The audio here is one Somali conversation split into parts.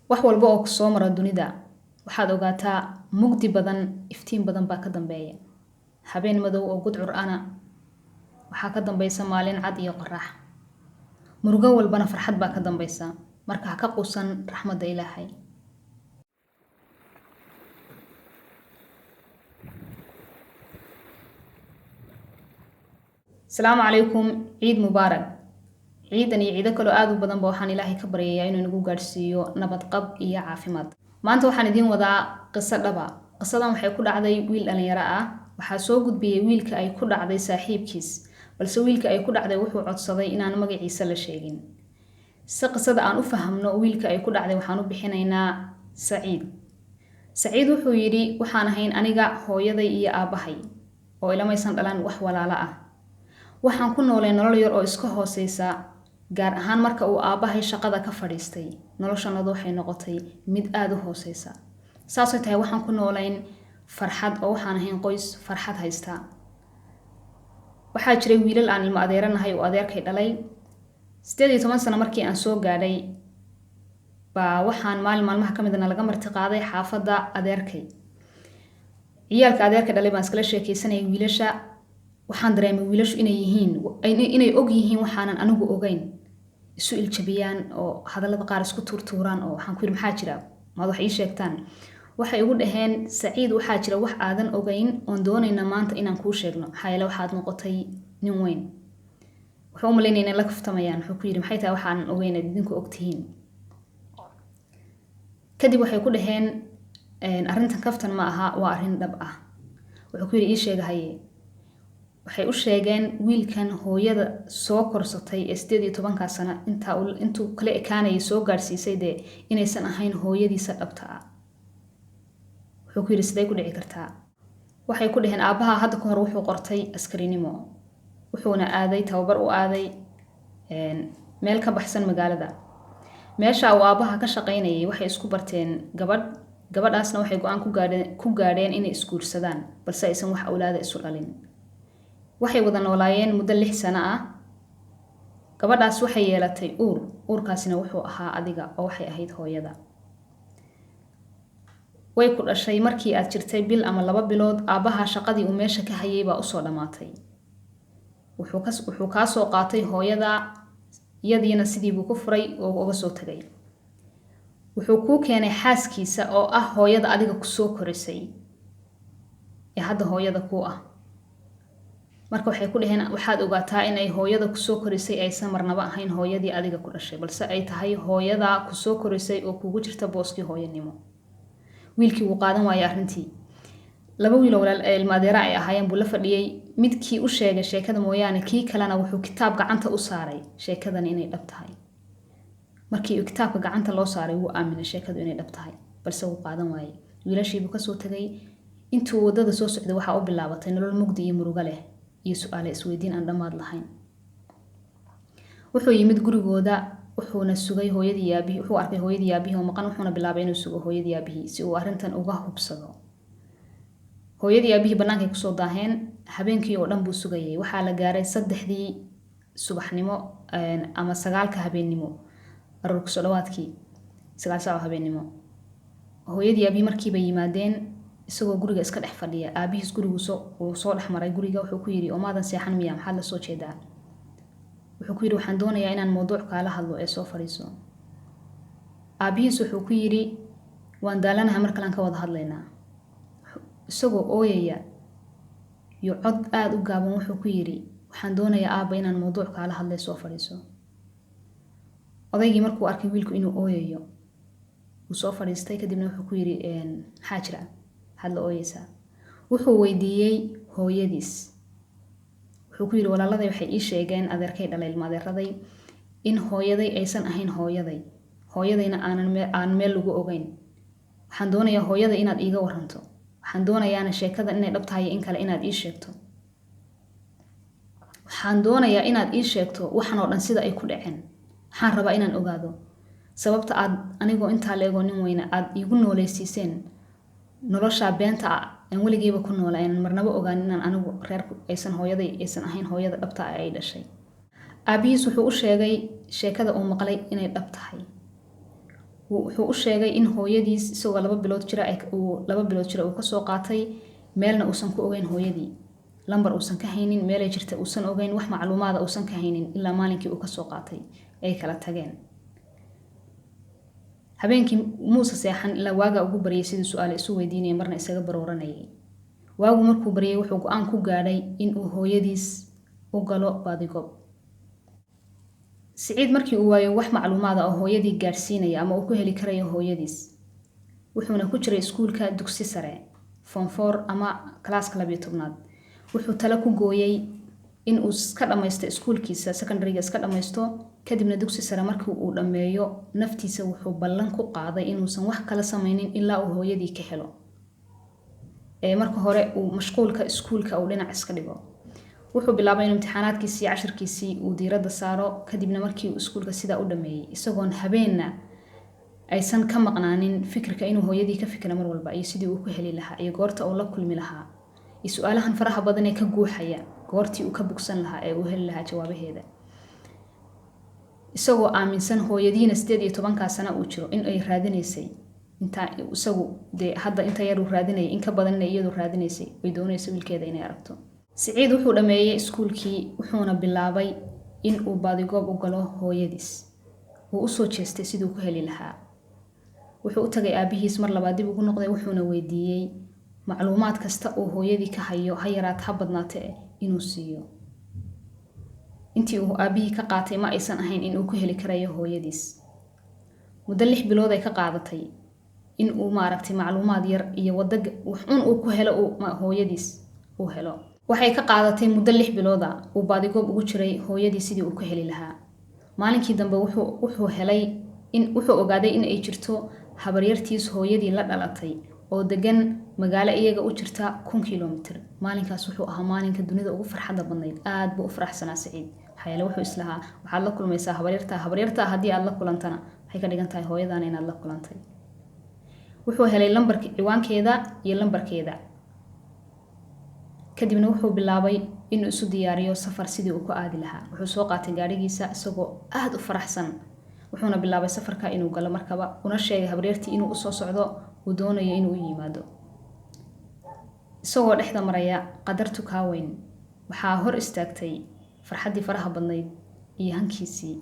wax walba oo ku soo mara dunida waxaad ogaataa mugdi badan iftiin badan baa ka dambeeya. Habeen madow oo gudcur ana waxaa ka dambaysa maalin cad iyo qorax. Murugo walbana farxad baa ka dambaysa. Marka ha ka quusan raxmadda Ilaahay. Asalaamu calaykum, ciid mubaarak. ciidan iyo ciido kale aad u badan ba waxaan Ilaahay ka baryayaa inuu nagu gaarsiiyo nabad qab iyo caafimaad. Maanta waxaan idiin wadaa qiso dhaba. Qisadan waxay ku dhacday wiil dhalinyaro ah. Waxaa soo gudbiyay wiilka ay ku dhacday saaxiibkiis, balse wiilka ay ku dhacday wuxuu codsaday inaan magaciisa la sheegin. Si qisada aan u fahamno wiilka ay ku dhacday waxaan u bixinaynaa Saciid. Saciid wuxuu yiri waxaan ahayn aniga hooyaday iyo aabahay oo ilamaysan dhalan wax walaalo ah. Waxaan ku noolay nolol yar oo iska hooseysa, gaar ahaan marka uu aabahay shaqada ka fadhiistay. Noloshanadu waxay noqotay mid aad u hooseysa. Saasoo tahay waxaan ku noolayn farxad oo waxaan ahayn qoys farxad haysta. Waxaa jiray wiilal aan ilmo adeeranahay oo adeerkay dhalay. 18 sano markii aan soo gaadhay baa waxaan maalmaha ka midna laga marti qaaday xaafadda adeerkay. Ciyaalka adeerkay dhalay baan iskala sheekaysanay wiilasha. Waxaan dareemay wiilashu inay og yihiin waxaanan anigu ogayn. Isu iljabiyaan oo hadallada qaar isku tuurtuuraan oo waxaan ku yiri maxaa jira? Maad wax ii sheegtaan? Waxay ugu dhaheen Saciid waxaa jira wax aadan ogayn oon doonayna maanta inaan kuu sheegno. Xayla waxaad noqotay nin weyn. Wuxuu umaleynay inay la kaftamayaan. Wuxuu ku yiri maxay tahay waxaan ogayn idinku ogtihiin? Kadib waxay ku dhaheen arrintan kaftan ma aha, waa arrin dhab ah. Wuxuu ku yiri ii sheegahaye. Waxay u sheegeen wiilkan hooyada soo korsatay 18 sano intuu kale ekaanay soo gaarsiisay inaysan ahayn hooyadiisa dhabta ah. Wuxuu ku yiri sidee ku dhici kartaa? Waxay ku dhaheen aabaha hadda ka hor wuxuu qortay askarinimo. Wuxuuna aaday tababar u aaday meel ka baxsan magaalada. Meesha uu aabaha ka shaqaynayay waxay isku barteen gabadhaasna waxay go'aan ku gaadheen inay isguursadaan, balse aysan wax awlaad isu dhalin. Waxay wada noolaayeen muddo 6 sano ah. Gabadhaas waxay yeelatay uurkaasina wuxuu ahaa adiga oo waxay ahayd hooyada. Way ku dhashay markii aad jirtay bil ama 2 bilood. Aabaha shaqadii uu meesha ka hayay baa u soo dhamaatay. Wuxuu ka soo qaatay hooyada, iyadiina sidii buu ku furay oo uga soo tagay. Wuxuu ku keenay xaaskiisa oo ah hooyada adiga ku soo korisay ee hadda hooyada ku ah. Marka waxay ku dhaheen waxaad ogaataa in ay hooyada ku soo korisay aysan marnaba ahayn hooyadii adiga ku dhashay, balse ay tahay hooyada ku soo korisay oo kugu jirta booskii hooyanimo. Wiilkii wuu qaadan waayay arrintii. 2 wiil oo ilmo adeera ay ahaayeen buu la fadhiyay. Midkii u sheegay sheekada mooyaane kii kalena wuxuu kitaab gacanta u saaray sheekadan inay dhab tahay. Markii uu kitaabka gacanta loo saaray wuu aaminay sheekadu inay dhab tahay, balse wuu qaadan waayay. Wiilashii buu ka soo tagay. Intuu wadada soo socday waxa uu bilaabatay nolol mugdi iyo murugo leh iyo su'aalo isweydiin aan dhammaad lahayn. Wuxuu yimid gurigooda, wuxuuna sugay hooyadii aabihii. Wuxuu arkay hooyadii aabihii oo maqan, wuxuuna bilaabay inuu sugo hooyadii aabihii si uu arrintan uga hubsado. Hooyadii aabihii bannaankay ku soo daaheen. Habeenkii oo dhan buu sugayay. Waxaa la gaaray 3 subaxnimo ama 9 habeennimo. Aroorku soo dhawaadkii 9 saac habeennimo. Hooyadii aabihii markii bay yimaadeen isagoo guriga iska dhex fadhiya. Aabihiis gurigu soo dhex maray guriga. Wuxuu ku yiri omaadan seexan miyaa, maxaad la soo jeedaa? Wuxuu ku yiri waxaan doonayaa inaan mowduuc kala hadlo ee soo fariiso. Aabihiis wuxuu ku yiri waan daalanahay mar kale aan ka wada hadlaynaa. Isagoo ooyaya iyo cod aad u gaaban wuxuu ku yiri waxaan doonayaa aaba inaan mowduuc kala hadlay soo fariiso. Odaygii markuu arkay wiilku inuu ooyayo wuu soo fariistay. Kadibna wuxuu ku yiri maxaa jira? Had la ooyaysaa? Wuxuu weydiiyay hooyadiis. Wuxuu ku yiri walaaladay waxay ii sheegeen adeerkay dhalay ilmo adeeraday in hooyaday aysan ahayn hooyaday. Hooyadayna aan meel lagu ogayn. Waxaan doonayaa hooyada inaad iiga waranto. Waxaan doonayaa sheekada inay dhab tahay in kale inaad ii sheegto. Waxaan doonayaa inaad ii sheegto waxan oo dhan sida ay ku dhaceen. Waxaan rabaa inaan ogaado sababta aad anigoo inta leego nin weyna aad iigu nooleysiseen nolosha beenta aan weligeeba ku noolayn marnaba ogaan inaan anigu reerku aysan hooyaday aysan ahayn hooyada dhabta ah ay dhashay. Aabihiis wuxuu u sheegay sheekada uu maqlay inay dhab tahay. wuxuu u sheegay in hooyadiis isagoo 2 bilood jira uu ka soo qaatay meelna uusan ku ogeyn hooyadii, lambar uusan ka haynin, meelay jirta uusan ogeyn, wax macluumaad uusan ka haynin ilaa maalinkii uu ka soo qaatay ay kala tageen. habeenkii muusa seexan ilaa waaga ugu bariyay sidii su'aal isu weydiinayay marna isaga barooranayay. waagu markuu bariyay wuxuu go'aan ku gaadhay in uu hooyadiis u galo baadigoob. Siciid markii uu waayo wax macluumaad ah oo hooyadii gaarsiinaya ama uu ku heli karayo hooyadiis, wuxuuna ku jiray iskuulka dugsi sare form 4 ama class 12aad. wuxuu tala ku gooyay in uu iska dhamaysto iskuulkiisa secondary-ga iska dhamaysto, kadibna dugsi sare markii uu dhameeyo naftiisa wuxuu ballan ku qaaday inuusan wax kala samaynin ilaa uu hooyadii ka helo. marka hore uu mashquulka iskuulka uu dhinac iska dhigo. wuxuu bilaabay inuu imtixaanaadkiisii iyo cashirkiisii uu diiradda saaro. kadibna markii uu iskuulka sidaa u dhameeyay isagoon habeenna aysan ka maqnaanin fikirka inuu hooyadii ka fikira mar walba iyo sidii uu ku heli lahaa iyo goorta uu la kulmi lahaa iyo su'aalahan faraha badan ee ka guuxaya goortii uu ka bogsan lahaa ee uu heli lahaa jawaabaheeda. isagoo aaminsan hooyadiina 18 sano uu jiro in ay raadinaysay inta isagu hadda inta yar uu raadinayay in ka badan iyadu raadinaysay way doonayso wiilkeeda inay aragto. Siciid wuxuu dhameeyay iskuulkii wuxuuna bilaabay in uu baadigoob u galo hooyadiis. uu u soo jeestay siduu ku heli lahaa. wuxuu u tagay aabihiis mar labaad dib ugu noqday wuxuuna weydiiyay macluumaad kasta oo hooyadii ka hayo ha yaraat ha badnaatee inuu siiyo. intii uu aabihii ka qaatay ma aysan ahayn in uu ku heli karayo hooyadiis. muddo 6 bilood ay ka qaadatay in uu maaragtay macluumaad yar iyo wada wuxuun uu ku helo hooyadiis uu helo. waxay ka qaadatay muddo 6 bilood ah uu baadigoob ugu jiray hooyadii sidii uu ku heli lahaa. maalinkii dambe wuxuu ogaaday in ay jirto habaryartiis hooyadii la dhalatay oo degan magaalo iyaga u jirta 1 kiiloomitir. maalinkaas wuxuu ahaa maalinka dunida ugu farxadda badnayd. aad buu u faraxsanaa Siciid. xayla wuxuu islahaa waxaad la kulmaysaa habaryarta haddii aad la kulantana waxay ka dhigan tahay hooyadana inaad la kulantay. wuxuu helay lambarka ciwaankeeda iyo lambarkeeda. kadibna wuxuu bilaabay inuu isu diyaariyo safar sidii uu ku aadi lahaa. wuxuu soo qaatay gaarigiisa isagoo aad u faraxsan. wuxuuna bilaabay safarka inuu galo markaba una sheegay habaryartii inuu u soo socdo uu doonayo inuu u yimaado. isagoo dhexda maraya qadartu ka weyn waxaa hor istaagtay farxaddii faraha badnayd iyo hankiisii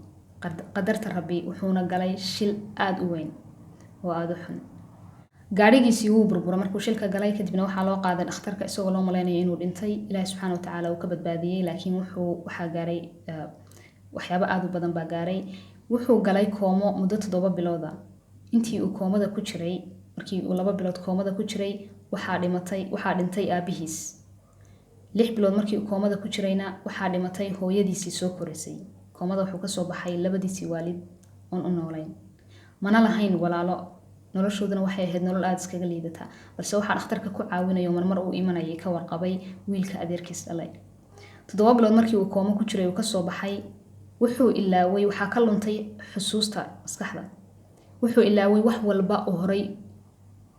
qadarta Rabbi. wuxuuna galay shil aad u weyn oo aad u xun. gaarigiisii wuu burburay markuu shilka galay. kadibna waxaa loo qaaday dhakhtarka isagoo loo maleynayay inuu dhintay. Ilaahay subxaanahu wa tacaala uu ka badbaadiyay laakiin waxaa gaaray waxyaabo aad u badan baa gaaray. wuxuu galay koomo muddo 7 bilood ah. intii uu koomada ku jiray markii uu 2 bilood koomada ku jiray waxaa dhintay aabihiis. 6 bilood markii uu koomada ku jirayna waxaa dhimatay hooyadiisii soo korisay. koomada wuxuu ka soo baxay labadiisii waalid oon u noolayn mana lahayn walaalo. noloshooduna waxay ahayd nolol aad iskaga liidata balse waxaa dhakhtarka ku caawinayo marmar uu imanayay ka warqabay wiilka adeerkiis dhalay. 7 bilood markii uu koomo ku jiray uu ka soo baxay. wuxuu ilaaway waxaa ka luntay xusuusta maskaxda. wuxuu ilaaway wax walba oo horay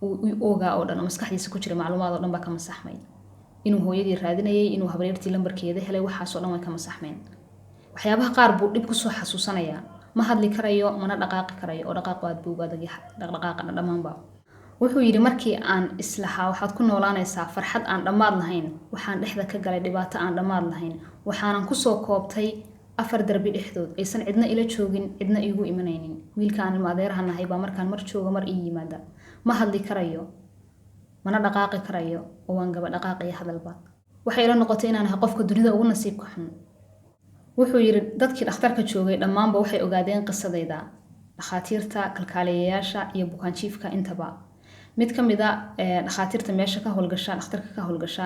uu ogaa oo dhan maskaxdiisa ku jiray macluumaad oo dhan baa ka masaxmay. inuu hooyadii raadinayay inuu habaryartii lambarkeeda helay waxaas oo dhan way ka masaxmeen. waxyaabaha qaar buu dib ku soo xasuusanayaa. ma hadli karayo mana dhaqaaqi karayo oo dhaqaaq aad buu uga dagay dhaqdhaqaaqa dhamaanba. wuxuu yiri markii aan islahaa waxaad ku noolaanaysaa farxad aan dhammaad lahayn waxaan dhexda ka galay dhibaato aan dhammaad lahayn. waxaanan ku soo koobtay 4 darbi dhexdood aysan cidna ila joogin cidna iigu imanaynin. wiilkaan ilma adeerahan ahay baa markaan mar jooga mar ii yimaada. ma hadli karayo mana dhaqaaqi karayo oo waan gaba dhaqaaqaya hadalba. waxay ila noqotay inaan ahay qofka dunida ugu nasiibka xun. wuxuu yiri dadkii dhakhtarka joogay dhammaanba waxay ogaadeen qisadayda. dhakhaatiirta kalkaaliyeyaasha iyo bukaanjiifka intaba. mid ka mid ah dhakhaatiirta meesha ka howlgasha dhakhtarka ka howlgasha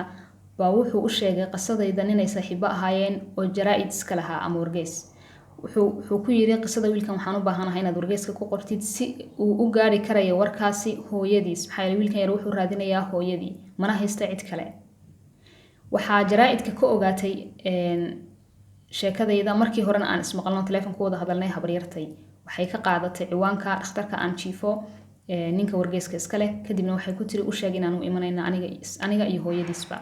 baa wuxuu u sheegay qisadayda inay saaxiibo ahaayeen oo jaraa'id iska lahaa ama wargeys. wuxuu ku yiri qisada wiilkan waxaan u baahanahay inaad wargeyska ku qortid si uu u gaari karayo warkaasi hooyadiis. maxaa yeelay wiilkan yar wuxuu raadinayaa hooyadii mana haysta cid kale. waxaa jaraa'idka ka ogaatay sheekadayda markii horena aan ismaqalno telefoon ku wada hadalnay habaryartay. waxay ka qaadatay ciwaanka dhakhtarka aan jiifo ninka wargeyska iska leh. kadibna waxay ku tiri u sheeg inaan u imanayna aniga iyo hooyadiisba.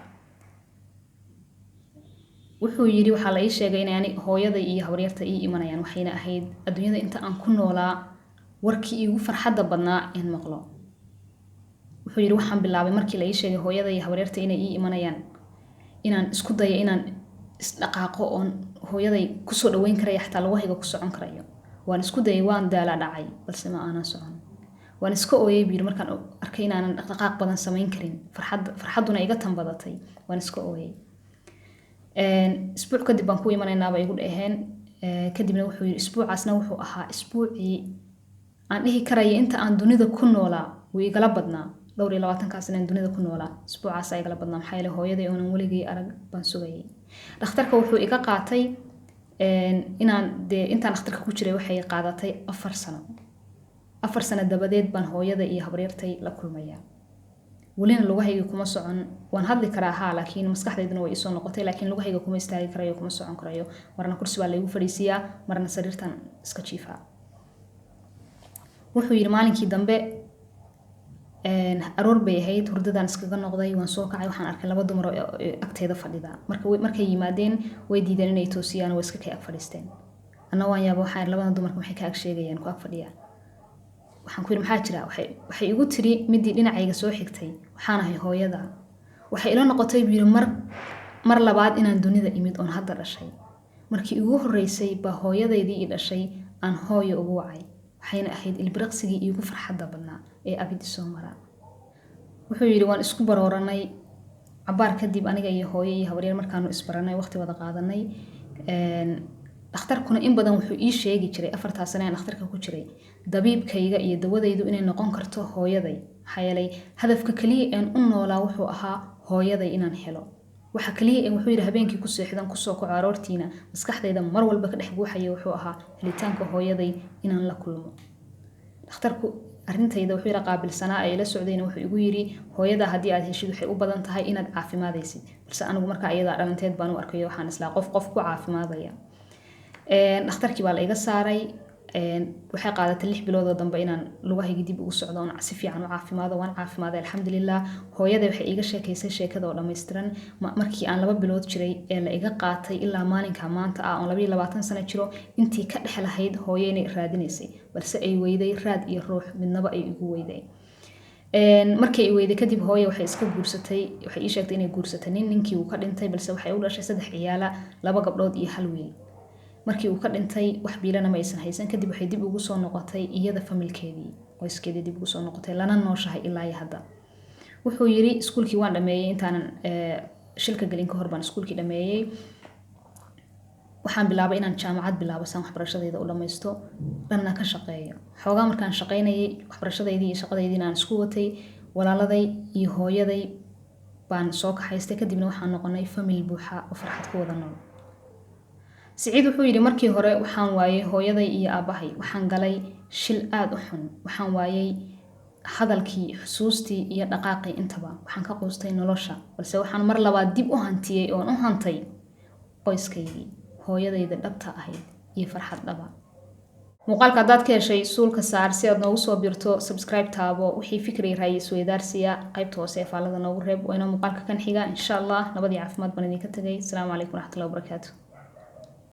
wuxuu yiri waxaa la ii sheegay in hooyada iyo habaryarta ii imanayaan waxayna ahayd adduunyada inta aan ku noolaa warkii igu farxadda badnaa in maqlo. wuxuu yiri waxaan bilaabay markii la ii sheegay hooyada iyo habaryarta inay ii imanayaan inaan isku dayo inaan isdhaqaaqo oon hooyaday ku soo dhaweyn karayo xataa lugahayga ku socon karayo. waan isku dayay waan daala dhacay balse ma aanan socon. waan iska ooyay biir markaan arkay inaanan dhaqdhaqaaq badan samayn karin farxaduna iga tan badatay waan iska ooyay. isbuuc kadib baan ku imanaynaa bay igu dhaheen. kadibna wuxuu yiri isbuucaasna wuxuu ahaa isbuucii aan dhihi karaya inta aan dunida ku noolaa wuu igala badnaa 22 sano dunida ku noolaa isbuucaas ay igala badnaa maxaa yeelay hooyaday oonan weligay arag baan sugayay. dhakhtarka wuxuu iga qaatay intaan dhakhtarka ku jiray waxay qaadatay 4 sano. 4 sano dabadeed baan hooyada iyo habaryartay la kulmayaa. walina lugahayga kuma socon waan hadli karaa haa laakiin maskaxdayduna way soo noqotay laakiin lugahayga kuma istaagi karayo kuma socon karayo marna kursi baa la igu fadhiisiyaa marna sariirtan iska jiifaa. wuxuu yiri maalinkii dambe aroor bay ahayd hurdadan iskaga noqday waan soo kacay waxaan arkay laba dumar oo agteeda fadhida markay yimaadeen way diideen inay toosiyaan oo iska kay ag fadhiisteen. anna waan yaabo waxaan labada dumarka maxay ka ag sheegayaan ku ag fadhiyaan. waxaan ku yiri maxaa jira waxay igu tiri midii dhinacayga soo xigtay waxaan ahay hooyada. waxay ila noqotay biir mar labaad inaan dunida imid oon hadda dhashay. markii ugu horeysay ba hooyadeedii i dhashay aan hooyo ugu wacay waxayna ahayd ilbiriqsigii igu farxadda badnaa ee abid soo mara. wuxuu yiri waan isku barooranay cabaar kadib aniga iyo hooyo iyo habaryar markaanu isbaranay waqti wada qaadanay. dhakhtarkuna in badan wuxuu ii sheegi jiray 4 sano aan dhakhtarka ku jiray dabiibkayga iyo dawadaydu inay noqon karto hooyaday. maxaa yeelay hadafka kaliya aan u noolaa wuxuu ahaa hooyaday inaan helo. waxa kaliya ee wuxuu yiri habeenkii ku seexdan ku soo kaco aroortiina maskaxdayda mar walba ka dhex buuxaya wuxuu ahaa helitaanka hooyaday inaan la kulmo. dhakhtarku arintayda wuxuu yiri qaabilsanaa ay la socdeen wuxuu igu yiri hooyada hadii aad heshid waxay u badan tahay inaad caafimaadaysid balse anigu marka ayada dhalanteed baan u arkay waxaan islaa qof ku caafimaadaya. dhakhtarkii baa la iga saaray. waxay qaadatay 6 bilood oo dambe inaan lugahayga dib ugu socdo oo si fiican u caafimaado waan caafimaaday alxamdulillah. hooyada waxay iga sheekaysay sheekada oo dhameystiran markii aan 2 bilood jiray ee la iga qaatay ilaa maalinka maanta ah oo 22 sano jiro intii ka dhex lahayd hooyeenay raadinaysay balse ay weyday raad iyo ruux midnaba ay igu weyday. markii ay weyday kadib hooyo waxay iska guursatay waxay ii sheegtay inay guursatay ninkii uu ka dhintay balse waxay u dhashay 3 ciyaala 2 gabdhood iyo 1 wiil. markii uu ka dhintay wax biilana ma aysan haysan kadib waxay dib ugu soo noqotay iyada familkeedii qoyskeedii dib ugu soo noqotay lana nooshahay ilaa hadda. wuxuu yiri iskuulkii waan dhameeyay intaanan shilka galin ka hor baan iskuulkii dhameeyay. waxaan bilaabay inaan jaamacad bilaabo san waxbarashadeeda u dhameysto dhanna ka shaqeeyo. xoogaa markaan shaqeynayay waxbarashadeedii iyo shaqadeedii aan isku watay walaaladay iyo hooyaday baan soo kaxaystay kadibna waxaan noqonay family buuxa oo farxad ku wada nool. سعيد wuxuu yiri markii hore waxaan waayay hooyaday iyo aabahay waxaan galay shil aad u xun waxaan waayay hadalkii xusuustii iyo dhaqaaqii intaba waxaan ka qoostay nolosha balse waxaan mar labaad dib u hantiyay oo u hantay qoyskaygii hooyadayda dhabta ahayd iyo farxad dhaba. muuqaalka hadaad ka heshay suulka saar si aad noogu soo birto subscribe taabo wixii fikri raayis weydaarsiya qaybta hoose ee faalada noogu reeb wayna muuqaalka kan xiga insha Allah nabad iyo caafimaad baan idinka tagay. Assalaamu calaykum waraxmatullaahi wabarakaatuh.